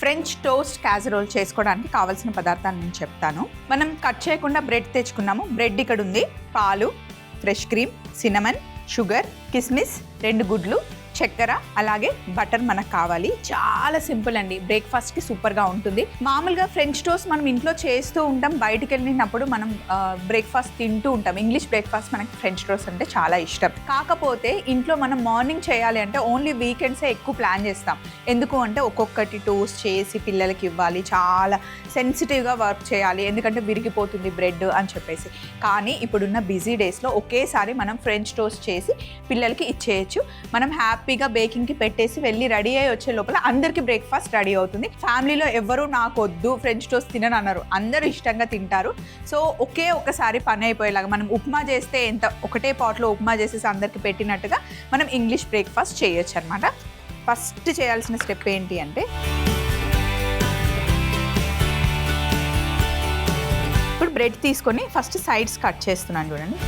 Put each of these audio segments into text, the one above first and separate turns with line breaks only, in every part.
French toast casserole చేసుకోవడానికి కావాల్సిన పదార్థాలు నేను చెప్తాను. మనం కట్ చేయకుండా బ్రెడ్ తెచ్చుకున్నాము. బ్రెడ్ ఇక్కడ ఉంది, పాలు, ఫ్రెష్ క్రీమ్, సినమన్, షుగర్, కిస్మిస్, 2 గుడ్లు, చక్కెర, అలాగే బటర్ మనకు కావాలి. చాలా సింపుల్ అండి, బ్రేక్ఫాస్ట్కి సూపర్గా ఉంటుంది. మామూలుగా ఫ్రెంచ్ టోస్ట్ మనం ఇంట్లో చేస్తూ ఉంటాం, బయటకు వెళ్ళినప్పుడు మనం బ్రేక్ఫాస్ట్ తింటూ ఉంటాం. ఇంగ్లీష్ బ్రేక్ఫాస్ట్ మనకి ఫ్రెంచ్ టోస్ట్ అంటే చాలా ఇష్టం. కాకపోతే ఇంట్లో మనం మార్నింగ్ చేయాలి అంటే ఓన్లీ వీకెండ్సే ఎక్కువ ప్లాన్ చేస్తాం. ఎందుకు అంటే ఒక్కొక్కటి టోస్ట్ చేసి పిల్లలకి ఇవ్వాలి, చాలా సెన్సిటివ్గా వర్క్ చేయాలి, ఎందుకంటే విరిగిపోతుంది బ్రెడ్ అని చెప్పేసి. కానీ ఇప్పుడున్న బిజీ డేస్లో ఒకేసారి మనం ఫ్రెంచ్ టోస్ట్ చేసి పిల్లలకి ఇచ్చేయచ్చు. మనం హ్యాపీగా బేకింగ్కి పెట్టేసి వెళ్ళి రెడీ అయ్యి వచ్చే లోపల అందరికీ బ్రేక్ఫాస్ట్ రెడీ అవుతుంది. ఫ్యామిలీలో ఎవరు నాకు వద్దు ఫ్రెంచ్ టోస్ట్ తినని అన్నారు, అందరూ ఇష్టంగా తింటారు. సో ఒక్కసారి పని అయిపోయేలాగా మనం ఉప్మా చేస్తే ఎంత ఒకటే పాట్లో ఉప్మా చేసేసి అందరికీ పెట్టినట్టుగా మనం ఇంగ్లీష్ బ్రేక్ఫాస్ట్ చేయొచ్చు అనమాట. ఫస్ట్ చేయాల్సిన స్టెప్ ఏంటి అంటే, ఇప్పుడు బ్రెడ్ తీసుకొని ఫస్ట్ సైడ్స్ కట్ చేస్తున్నాను చూడండి.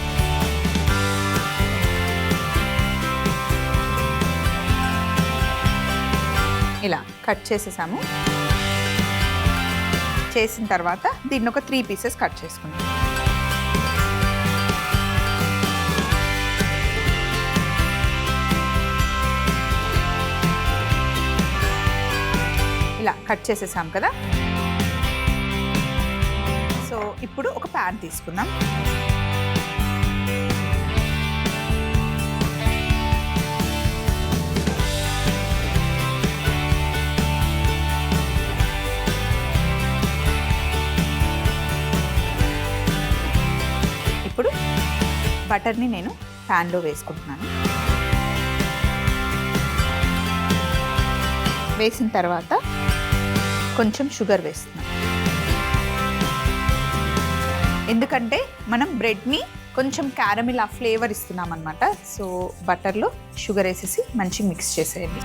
ఇలా కట్ చేసేసాము. చేసిన తర్వాత దీన్ని ఒక 3 పీసెస్ కట్ చేసుకుందాం. ఇలా కట్ చేసేసాం కదా. సో ఇప్పుడు ఒక ప్యాన్ తీసుకుందాం. ఇప్పుడు బటర్ని నేను ప్యాన్లో వేసుకుంటున్నాను. వేసిన తర్వాత కొంచెం షుగర్ వేస్తున్నాను, ఎందుకంటే మనం బ్రెడ్ని కొంచెం క్యారమిల్ ఆ ఫ్లేవర్ ఇస్తున్నాం అనమాట. సో బటర్లో షుగర్ వేసేసి మంచిగా మిక్స్ చేసేయండి.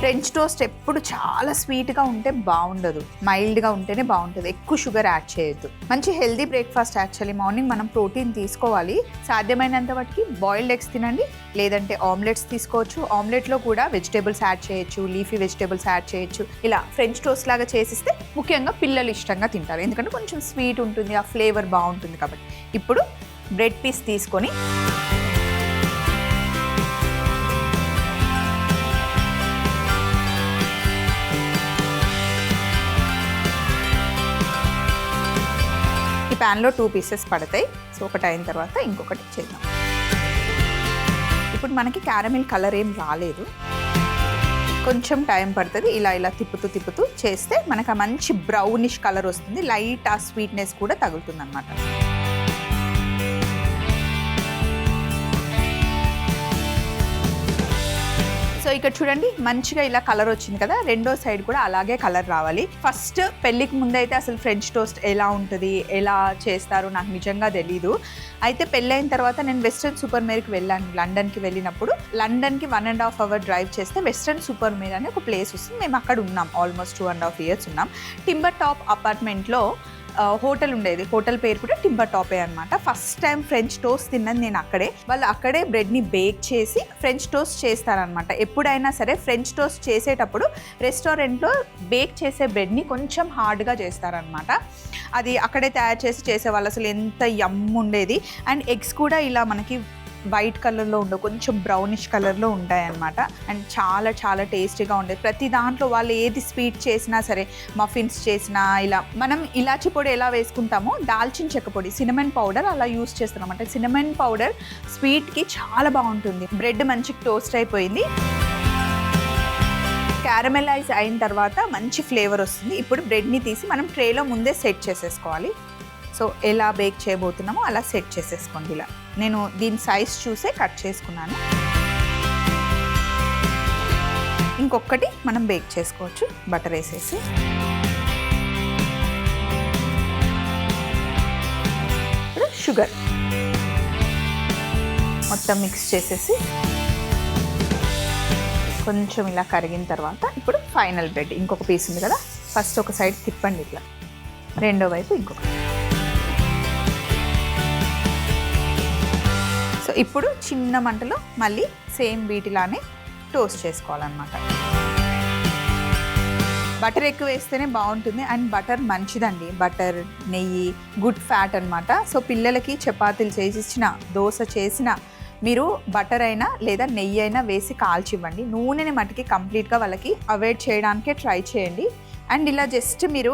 ఫ్రెంచ్ టోస్ట్ ఎప్పుడు చాలా స్వీట్గా ఉంటే బాగుండదు, మైల్డ్గా ఉంటేనే బాగుంటుంది. ఎక్కువ షుగర్ యాడ్ చేయొద్దు. మంచి హెల్దీ బ్రేక్ఫాస్ట్ యాక్చువల్లీ. మార్నింగ్ మనం ప్రోటీన్ తీసుకోవాలి. సాధ్యమైనంత వాటికి బాయిల్డ్ ఎగ్స్ తినండి, లేదంటే ఆమ్లెట్స్ తీసుకోవచ్చు. ఆమ్లెట్లో కూడా వెజిటేబుల్స్ యాడ్ చేయొచ్చు, లీఫీ వెజిటేబుల్స్ యాడ్ చేయొచ్చు. ఇలా ఫ్రెంచ్ టోస్ట్ లాగా చేసిస్తే ముఖ్యంగా పిల్లలు ఇష్టంగా తింటారు, ఎందుకంటే కొంచెం స్వీట్ ఉంటుంది, ఆ ఫ్లేవర్ బాగుంటుంది కాబట్టి. ఇప్పుడు బ్రెడ్ పీస్ తీసుకొని ప్యాన్లో 2 పీసెస్ పడతాయి. సో ఒకటి అయిన తర్వాత ఇంకొకటి చేద్దాం. ఇప్పుడు మనకి క్యారమిల్ కలర్ ఏం రాలేదు, కొంచెం టైం పడుతుంది. ఇలా తిప్పుతూ చేస్తే మనకు ఆ మంచి బ్రౌనిష్ కలర్ వస్తుంది. లైట్ ఆ స్వీట్నెస్ కూడా తగులుతుంది అన్నమాట. సో ఇక్కడ చూడండి, మంచిగా ఇలా కలర్ వచ్చింది కదా. రెండో సైడ్ కూడా అలాగే కలర్ రావాలి. ఫస్ట్ పెళ్ళికి ముందైతే అసలు ఫ్రెంచ్ టోస్ట్ ఎలా ఉంటుంది, ఎలా చేస్తారు నాకు నిజంగా తెలీదు. అయితే పెళ్ళైన తర్వాత నేను వెస్ట్రన్ సూపర్ మేర్కి వెళ్ళాను. లండన్కి వెళ్ళినప్పుడు లండన్కి 1.5 అవర్ డ్రైవ్ చేస్తే వెస్ట్రన్ సూపర్ మేర్ అనే ఒక ప్లేస్ వస్తుంది. మేము అక్కడ ఉన్నాం, ఆల్మోస్ట్ 2.5 ఇయర్స్ ఉన్నాం. టింబర్ టాప్ అపార్ట్మెంట్లో హోటల్ ఉండేది. హోటల్ పేరు కూడా టింబర్ టాపే అనమాట. ఫస్ట్ టైం ఫ్రెంచ్ టోస్ట్ తిన్నది నేను అక్కడే. వాళ్ళు అక్కడే బ్రెడ్ని బేక్ చేసి ఫ్రెంచ్ టోస్ట్ చేస్తారనమాట. ఎప్పుడైనా సరే ఫ్రెంచ్ టోస్ట్ చేసేటప్పుడు రెస్టారెంట్లో బేక్ చేసే బ్రెడ్ని కొంచెం హార్డ్గా చేస్తారనమాట. అది అక్కడే తయారు చేసి చేసేవాళ్ళు. అసలు ఎంత యమ్ ఉండేది. అండ్ ఎగ్స్ కూడా ఇలా మనకి వైట్ కలర్లో ఉండవు, కొంచెం బ్రౌనిష్ కలర్లో ఉంటాయన్నమాట. అండ్ చాలా చాలా టేస్టీగా ఉండేది. ప్రతి దాంట్లో వాళ్ళు ఏది స్వీట్ చేసినా సరే, మఫిన్స్ చేసినా ఇలా మనం ఇలాచి పొడి ఎలా వేసుకుంటామో దాల్చిన చెక్క పొడి, సినమన్ పౌడర్ అలా యూస్ చేస్తాం అన్నమాట. సినమన్ పౌడర్ స్వీట్కి చాలా బాగుంటుంది. బ్రెడ్ మంచిగా టోస్ట్ అయిపోయింది. క్యారమెలైజ్ అయిన తర్వాత మంచి ఫ్లేవర్ వస్తుంది. ఇప్పుడు బ్రెడ్ని తీసి మనం ట్రేలో ముందే సెట్ చేసేసుకోవాలి. సో ఎలా బేక్ చేయబోతున్నామో అలా సెట్ చేసేసుకోండి. ఇలా నేను దీని సైజ్ చూసే కట్ చేసుకున్నాను. ఇంకొకటి మనం బేక్ చేసుకోవచ్చు బటర్ వేసేసి. ఇప్పుడు షుగర్ మొత్తం మిక్స్ చేసేసి కొంచెం ఇలా కరిగిన తర్వాత ఇప్పుడు ఫైనల్ బ్రెడ్ ఇంకొక పీస్ ఉంది కదా, ఫస్ట్ ఒక సైడ్ తిప్పండి ఇట్లా, రెండో వైపు ఇంకొక. సో ఇప్పుడు చిన్న మంటలో మళ్ళీ సేమ్ వీటిలానే టోస్ట్ చేసుకోవాలన్నమాట. బటర్ ఎక్కువ వేస్తేనే బాగుంటుంది. అండ్ బటర్ మంచిదండి, బటర్ నెయ్యి గుడ్ ఫ్యాట్ అనమాట. సో పిల్లలకి చపాతీలు చేసిచ్చిన, దోశ చేసిన మీరు బటర్ అయినా లేదా నెయ్యి అయినా వేసి కాల్చివ్వండి. నూనెని మటుకి కంప్లీట్గా వాళ్ళకి అవాయిడ్ చేయడానికే ట్రై చేయండి. అండ్ ఇలా జస్ట్ మీరు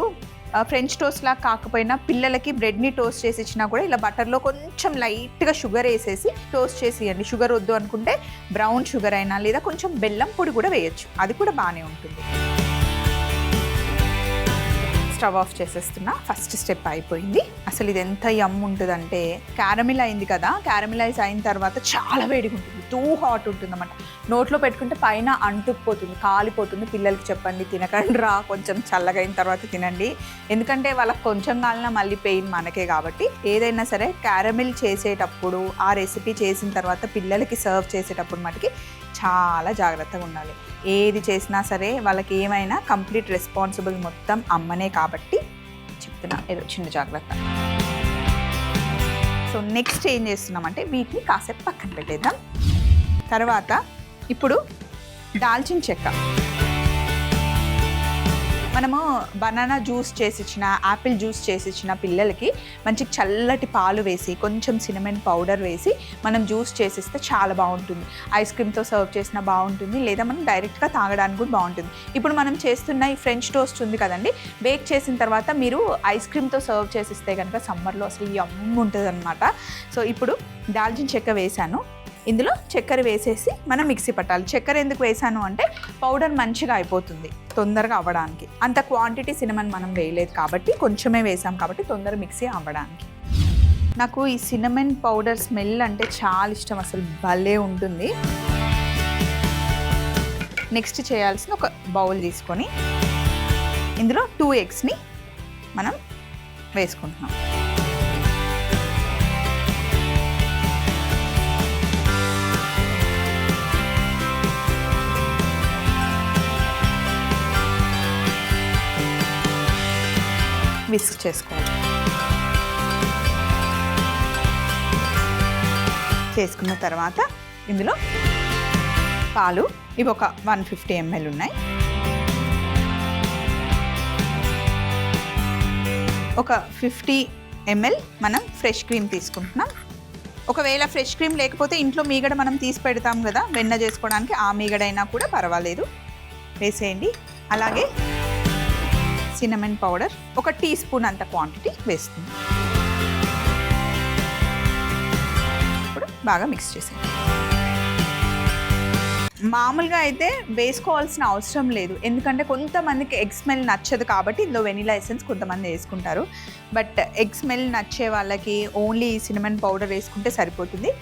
ఫ్రెంచ్ టోస్ట్ లాగా కాకపోయినా పిల్లలకి బ్రెడ్ని టోస్ట్ చేసి ఇచ్చినా కూడా ఇలా బటర్లో కొంచెం లైట్గా షుగర్ వేసేసి టోస్ట్ చేసి ఇవ్వండి. షుగర్ వద్దు అనుకుంటే బ్రౌన్ షుగర్ అయినా లేదా కొంచెం బెల్లం పొడి కూడా వేయచ్చు, అది కూడా బాగానే ఉంటుంది. స్టవ్ ఆఫ్ చేసేస్తున్నా. ఫస్ట్ స్టెప్ అయిపోయింది. అసలు ఇది ఎంత యమ్ ఉంటుందంటే, క్యారమిల్ అయింది కదా, క్యారమిలైజ్ అయిన తర్వాత చాలా వేడిగా ఉంటుంది, టూ హాట్ ఉంటుంది అన్నమాట. నోట్లో పెట్టుకుంటే పైన అంటుకుపోతుంది, కాలిపోతుంది. పిల్లలకి చెప్పండి తినకండి రా, కొంచెం చల్లగా అయిన తర్వాత తినండి. ఎందుకంటే వాళ్ళకి కొంచెం కాలినా మళ్ళీ పెయిన్ మనకే. కాబట్టి ఏదైనా సరే క్యారమిల్ చేసేటప్పుడు, ఆ రెసిపీ చేసిన తర్వాత పిల్లలకి సర్వ్ చేసేటప్పుడు మటుకి చాలా జాగ్రత్తగా ఉండాలి. ఏది చేసినా సరే వాళ్ళకి ఏమైనా కంప్లీట్ రెస్పాన్సిబుల్ మొత్తం అమ్మనే కాబట్టి చెప్తున్నా, ఏదో చిన్న జాగ్రత్త. సో నెక్స్ట్ ఏం చేస్తున్నామంటే వీటిని కాసేపు పక్కన పెట్టేద్దాం. తర్వాత ఇప్పుడు దాల్చిన చెక్క, మనము బనానా జ్యూస్ చేసిచ్చిన, యాపిల్ జ్యూస్ చేసిచ్చిన పిల్లలకి మంచి చల్లటి పాలు వేసి కొంచెం సినమన్ పౌడర్ వేసి మనం జ్యూస్ చేసిస్తే చాలా బాగుంటుంది. ఐస్ క్రీమ్తో సర్వ్ చేసినా బాగుంటుంది, లేదా మనం డైరెక్ట్గా తాగడానికి కూడా బాగుంటుంది. ఇప్పుడు మనం చేస్తున్న ఈ ఫ్రెంచ్ టోస్ట్ ఉంది కదండి, బేక్ చేసిన తర్వాత మీరు ఐస్ క్రీమ్తో సర్వ్ చేసిస్తే కనుక సమ్మర్లో అసలు యమ్ ఉంటుంది అనమాట. సో ఇప్పుడు దాల్చిన చెక్క వేసాను, ఇందులో చక్కెర వేసేసి మనం మిక్సీ పట్టాలి. చక్కెర ఎందుకు వేసాను అంటే పౌడర్ మంచిగా అయిపోతుంది తొందరగా అవ్వడానికి. అంత క్వాంటిటీ సినమన్ మనం వేయలేదు కాబట్టి, కొంచెమే వేసాం కాబట్టి తొందరగా మిక్సీ అవ్వడానికి. నాకు ఈ సినమన్ పౌడర్ స్మెల్ అంటే చాలా ఇష్టం, అసలు భలే ఉంటుంది. నెక్స్ట్ చేయాల్సిన ఒక బౌల్ తీసుకొని ఇందులో 2 ఎగ్స్ని మనం వేసుకుంటున్నాం. విస్క్ చేసుకోవాలి. చేసుకున్న తర్వాత ఇందులో పాలు, ఇవి ఒక 150 ml ఉన్నాయి. ఒక 50 ml మనం ఫ్రెష్ క్రీమ్ తీసుకుంటున్నాం. ఒకవేళ ఫ్రెష్ క్రీమ్ లేకపోతే ఇంట్లో మీగడ మనం తీసి పెడతాం కదా వెన్న చేసుకోవడానికి, ఆ మీగడైనా కూడా పర్వాలేదు, వేసేయండి. అలాగే సినమన్ పౌడర్ ఒక టీ స్పూన్ అంత క్వాంటిటీ వేస్తుంది. ఇప్పుడు బాగా మిక్స్ చేసేయండి. మామూలుగా అయితే వేసుకోవాల్సిన అవసరం లేదు, ఎందుకంటే కొంతమందికి ఎగ్ స్మెల్ నచ్చదు కాబట్టి ఇందులో వెనిలా ఎసెన్స్ కొంతమంది వేసుకుంటారు. బట్ ఎగ్ స్మెల్ నచ్చే వాళ్ళకి ఓన్లీ సినమన్ పౌడర్ వేసుకుంటే సరిపోతుంది.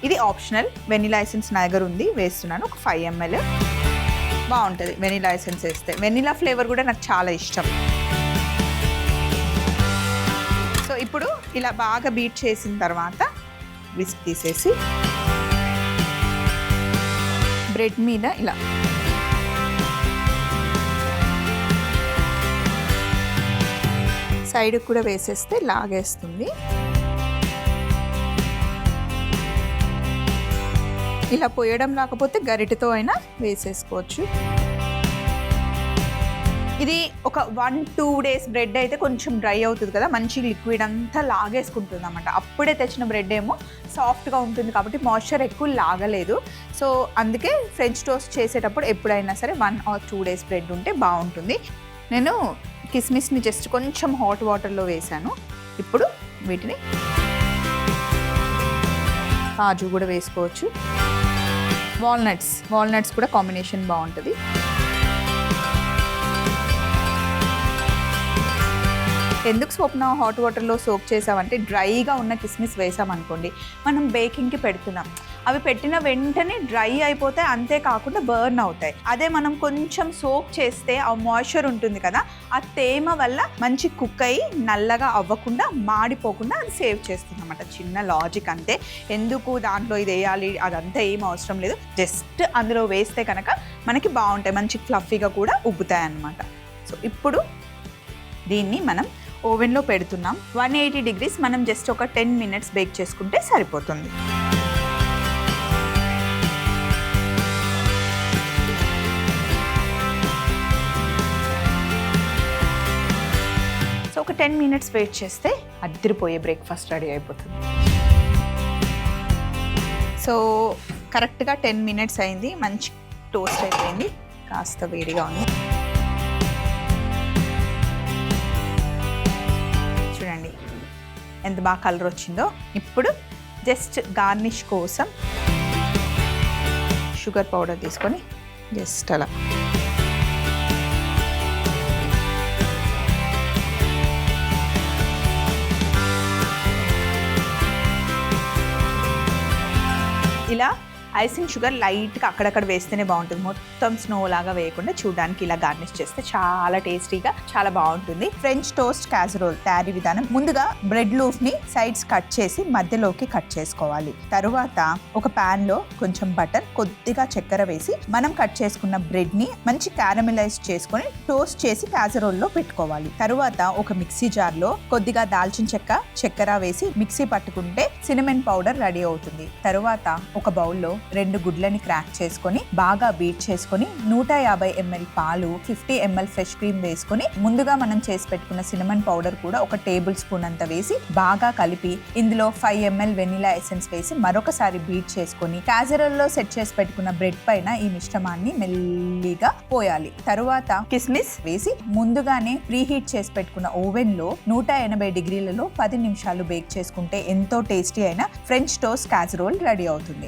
ఇది ఆప్షనల్. వెనిలా ఎసెన్స్ నా దగ్గర ఉంది, వేస్తున్నాను ఒక 5 ml. బాగుంటుంది వెనిలా ఎసెన్స్ వేస్తే. వెనిలా ఫ్లేవర్ కూడా నాకు చాలా ఇష్టం. సో ఇప్పుడు ఇలా బాగా బీట్ చేసిన తర్వాత విస్క్ తీసేసి బ్రెడ్ మీద ఇలా సైడ్కి కూడా వేసేస్తే లాగేస్తుంది. ఇలా పోయడం రాకపోతే గరిటెతో అయినా వేసేసుకోవచ్చు. ఇది ఒక 1-2 days బ్రెడ్ అయితే కొంచెం డ్రై అవుతుంది కదా, మంచి లిక్విడ్ అంతా లాగేసుకుంటుంది అన్నమాట. అప్పుడే తెచ్చిన బ్రెడ్ ఏమో సాఫ్ట్గా ఉంటుంది కాబట్టి మాయిశ్చర్ ఎక్కువ లాగలేదు. సో అందుకే ఫ్రెంచ్ టోస్ట్ చేసేటప్పుడు ఎప్పుడైనా సరే 1 or 2 days బ్రెడ్ ఉంటే బాగుంటుంది. నేను కిస్మిస్ని జస్ట్ కొంచెం హాట్ వాటర్లో వేసాను. ఇప్పుడు వీటిని కాజు కూడా వేసుకోవచ్చు. వాల్నట్స్ కూడా కాంబినేషన్ బాగుంటుంది. ఎందుకు స్వప్న హాట్ వాటర్లో సోక్ చేసామంటే, డ్రైగా ఉన్న కిస్మిస్ వేసామనుకోండి, మనం బేకింగ్కి పెడుతున్నాం, అవి పెట్టిన వెంటనే డ్రై అయిపోతాయి, అంతేకాకుండా బర్న్ అవుతాయి. అదే మనం కొంచెం సోక్ చేస్తే ఆ మాయిశ్చర్ ఉంటుంది కదా, ఆ తేమ వల్ల మంచి కుక్ అయ్యి నల్లగా అవ్వకుండా మాడిపోకుండా అది సేవ్ చేస్తుంది అన్నమాట. చిన్న లాజిక్ అంతే. ఎందుకు దాంట్లో ఇది వేయాలి అదంతా ఏం అవసరం లేదు, జస్ట్ అందులో వేస్తే కనుక మనకి బాగుంటాయి, మంచి ఫ్లఫీగా కూడా ఉబ్బుతాయి అన్నమాట. సో ఇప్పుడు దీన్ని మనం ఓవెన్లో పెడుతున్నాం. 180 degrees. మనం జస్ట్ ఒక 10 minutes బేక్ చేసుకుంటే సరిపోతుంది. సో ఒక 10 మినిట్స్ వెయిట్ చేస్తే అద్దరిపోయే బ్రేక్ఫాస్ట్ రెడీ అయిపోతుంది. సో కరెక్ట్గా 10 మినిట్స్ అయింది, మంచి టోస్ట్ అయిపోయింది, కాస్త వేడిగా ఉంది. చూడండి ఎంత బాగా కలర్ వచ్చిందో. ఇప్పుడు జస్ట్ గార్నిష్ కోసం షుగర్ పౌడర్ తీసుకొని జస్ట్ అలా ఇలా ఐసింగ్ షుగర్ లైట్గా అక్కడక్కడ వేస్తేనే బాగుంటుంది, మొత్తం స్నో లాగా వేయకుండా చూడడానికి ఇలా గార్నిష్ చేస్తే చాలా టేస్టీగా చాలా బాగుంటుంది. ఫ్రెంచ్ టోస్ట్ క్యాసరోల్ తయారీ విధానం: ముందుగా బ్రెడ్ లూఫ్ని సైడ్స్ కట్ చేసి మధ్యలోకి కట్ చేసుకోవాలి. తరువాత ఒక ప్యాన్ లో కొంచెం బటర్, కొద్దిగా చక్కెర వేసి మనం కట్ చేసుకున్న బ్రెడ్ ని మంచి క్యారమెలైజ్ చేసుకొని టోస్ట్ చేసి క్యాసరోల్లో పెట్టుకోవాలి. తరువాత ఒక మిక్సీ జార్ లో కొద్దిగా దాల్చిన చెక్క, చక్కెర వేసి మిక్సీ పట్టుకుంటే సినమన్ పౌడర్ రెడీ అవుతుంది. తరువాత ఒక బౌల్లో 2 గుడ్లని క్రాక్ చేసుకొని బాగా బీట్ చేసుకొని 150 ml పాలు, 50 ml ఫ్రెష్ క్రీమ్ వేసుకొని ముందుగా మనం చేసి పెట్టుకున్న సినమన్ పౌడర్ కూడా ఒక టేబుల్ స్పూన్ అంత వేసి బాగా కలిపి ఇందులో 5 ml వెనిలా ఎసెన్స్ వేసి మరొకసారి బీట్ చేసుకొని క్యాసరోల్లో సెట్ చేసి పెట్టుకున్న బ్రెడ్ పైన ఈ మిశ్రమాన్ని మెల్లిగా పోయాలి. తరువాత కిస్మిస్ వేసి ముందుగానే ప్రీహీట్ చేసి పెట్టుకున్న ఓవెన్ లో 180 డిగ్రీలలో 10 నిమిషాలు బేక్ చేసుకుంటే ఎంతో టేస్టీ అయిన ఫ్రెంచ్ టోస్ట్ క్యాసరోల్ రెడీ అవుతుంది.